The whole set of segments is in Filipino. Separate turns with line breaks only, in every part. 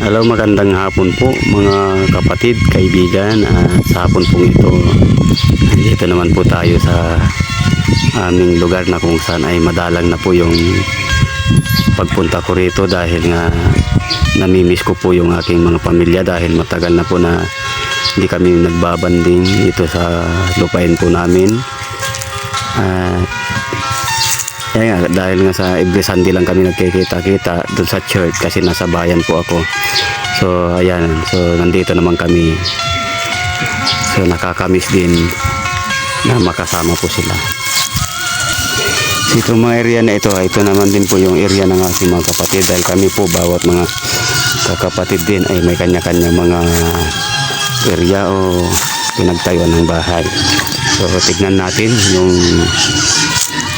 Hello, magandang hapon po mga kapatid, kaibigan. Sa hapon po ito, dito naman po tayo sa aming lugar na kung saan ay madalang na po yung pagpunta ko rito dahil nga namimiss ko po yung aking mga pamilya dahil matagal na po na hindi kami nagbabanding dito sa lupain po namin. Kaya nga, dahil nga sa every Sunday lang kami nagkikita-kita doon sa church kasi nasa bayan po ako. So ayan, so nandito naman kami. So nakakamiss din na makasama po sila. So itong mga area na ito naman din po yung area ng aking mga kapatid dahil kami po bawat mga kakapatid din ay may kanya-kanya mga area o pinagtayuan ng bahay. So tignan natin yung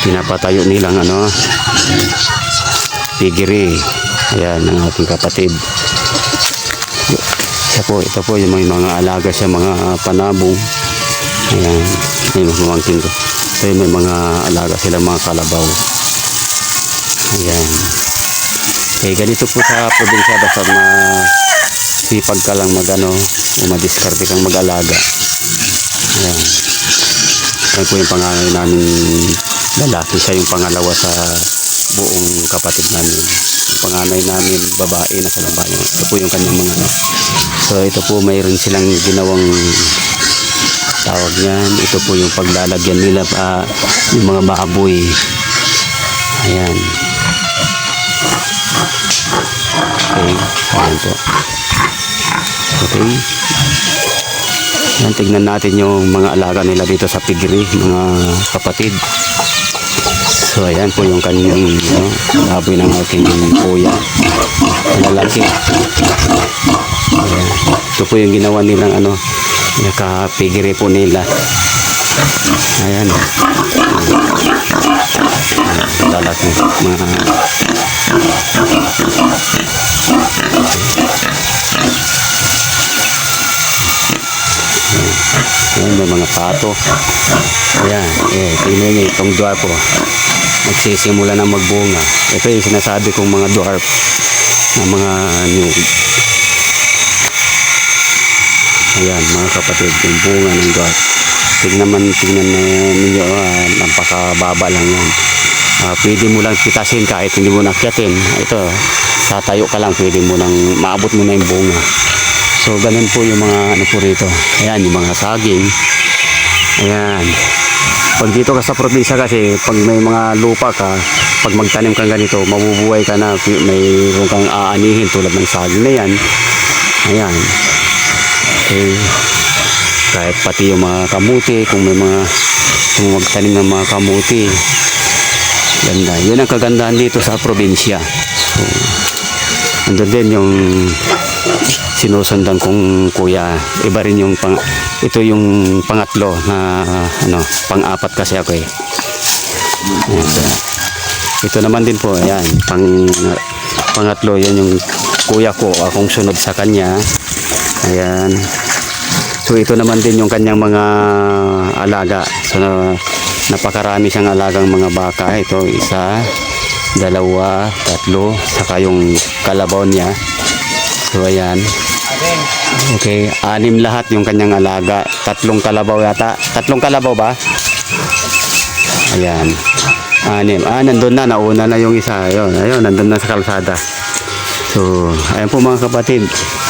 pinapatayo nilang piggery. Ayan ang aking kapatid. Ito po yung mga alaga siya, mga panabong. Ayan, yung mamangkin ko. Ito yung may mga alaga sila, mga kalabaw. Ayan. Okay, ganito po sa probinsya, basta sipag ka lang madiskarte kang mag-alaga. Ayan. Ayan po yung panganay namin lalaki, siya yung pangalawa sa buong kapatid namin. Panganay namin babae na sa babae. Ito po yung kanyang mga So ito po mayroon silang ginawang tawag niyan. Ito po yung paglalagyan nila yung mga baboy. Ayan. Okay. Ayan po. Okay. Ayan, tignan natin yung mga alaga nila dito sa piggery, mga kapatid. So ayan po yung kanyang baboy ng aking kuya, lalaki. Ayan. Ito po yung ginawa nilang nakapigiri po nila. Ayan. Lalaki mga ayan, may mga pato. Ayan, tingnan nyo itong dwarf po. Nagsisimula na magbunga. Ito yung sinasabi kong mga dwarf na mga nyug. Ayan mga kapatid, yung bunga ng dwarf. Tignan ninyo, napakababa lang yan. Pwede mo lang pitasin kahit hindi mo nakyatin. Ito, tatayo ka lang, pwede mo lang maabot mo na yung bunga. So ganun po yung mga po rito. Ayan, yung mga saging. Ayan. Pag dito ka sa probinsya kasi, pag may mga lupa ka, pag magtanim kang ganito, mabubuhay ka na, mayroon kang aanihin tulad ng saging na yan. Ayan. Okay. Kahit pati yung mga kamuti, kung may mga magtanim ng mga kamuti. Ganda. Yun ang kagandahan dito sa probinsya. So, andun din yung sinusundan kong kuya. Iba rin yung ito yung pangatlo na pang-apat kasi ako eh. Ayan, so, ito naman din po, ayan, pangatlo, yan yung kuya ko, akong sunod sa kanya. Ayan. So ito naman din yung kanyang mga alaga. So napakarami siyang alagang mga baka. Ito, isa, dalawa, tatlo, saka yung kalabaw niya. So ayan. Okay, 6 lahat yung kanyang alaga. 3 kalabaw yata. 3 kalabaw ba? Ayan. 6. Nandun na, nauna na yung isa. Ayun, nandun na sa kalsada. So, ayan po mga kapatid.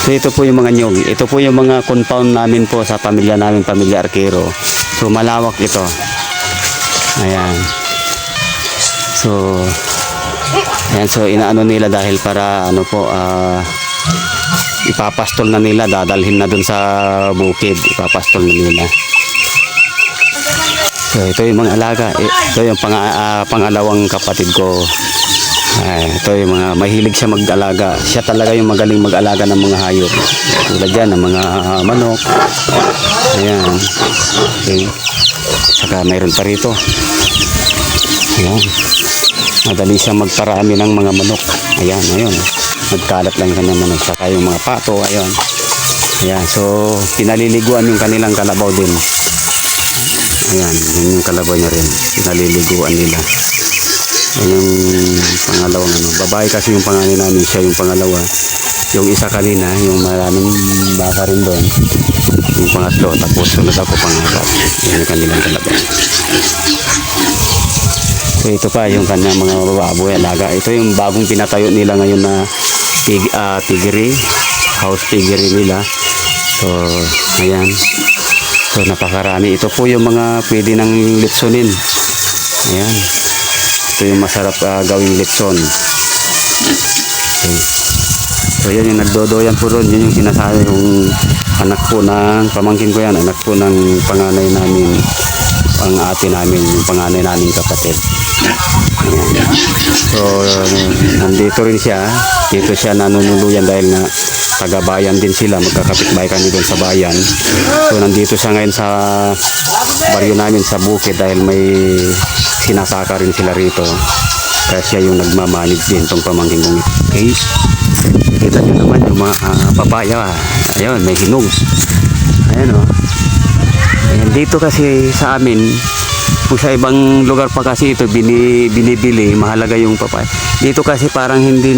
So ito po yung mga nyog. Ito po yung mga compound namin po sa pamilya namin, pamilya Arquero. So malawak ito. Ayan. So ayan, so inaano nila dahil para ipapastol na nila, dadalhin na dun sa bukid, ipapastol na nila. So ito yung mga alaga. Ito yung pangalawang kapatid ko. Ito yung mga mahilig siya mag-alaga. Siya talaga yung magaling mag-alaga ng mga hayop. Tulad yan ng mga manok. Ayan. Okay. Saka mayroon pa rito. Ayan. Madali siya magparami ng mga manok. Ayan, ayun. Nagkalat lang yung kanyang manok. Saka yung mga pato, ayun. Ayan, so pinaliliguan yung kanilang kalabaw din. Ayan, yun yung kalabaw niya rin. Pinaliliguan nila. Yan yung pangalawang babae kasi yung panganay namin, siya yung pangalawa. Yung isa kanina, yung maraming baka rin doon. Yung pangatlo, tapos sunod ako pangapat. Yan yung kanilang talaga. So ito pa yung kanyang mga baboy, alaga. Ito yung bagong pinatayo nila ngayon na piggery, house piggery nila. So, ayan. So, napakarami. Ito po yung mga pwede nang litsonin. Ayan. Ito yung masarap gawing litson. Okay. So, yan yung nagdodoyan po ron. Yun yung sinasabi yung anak po ng pamangkin ko yan. Anak po ng panganay namin. Ang ate namin. Yung panganay namin kapatid. Ayan. So, nandito rin siya. Dito siya nanunuluyan dahil nga taga-bayan din sila. Magkakapit-bahay kami doon sa bayan. So, nandito siya ngayon sa baryo namin sa bukid dahil may sinasaka rin sila rito. Kaya siya yung nagmamanage din itong pamangkin kong. Okay. Kita nyo naman yung mga papaya. Ayun, may hinog. Ayan o. Ayan, dito kasi sa amin, kung sa ibang lugar pa kasi ito binibili, mahalaga yung papaya. Dito kasi parang hindi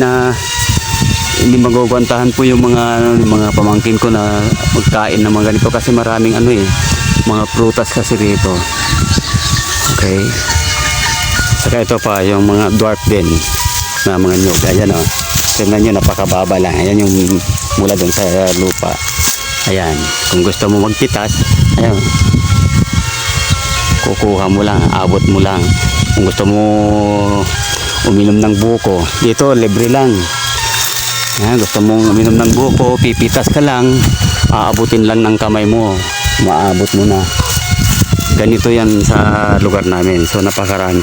magugwantahan po yung mga pamangkin ko na magkain ng mga ganito kasi maraming mga prutas kasi dito. Okay. Saka ito pa yung mga dwarf din na mga nyug. Ayan o. Tingnan nyo, napakababa lang. Ayan yung mula doon sa lupa. Ayan. Kung gusto mo magpitas, ayan. Kukuha mo lang, abot mo lang. Kung gusto mo uminom ng buko, dito libre lang. Ayan, gusto mong uminom ng buko, pipitas ka lang, aabutin lang ng kamay mo, maabot mo na. Ganito yan sa lugar namin. So napakarami.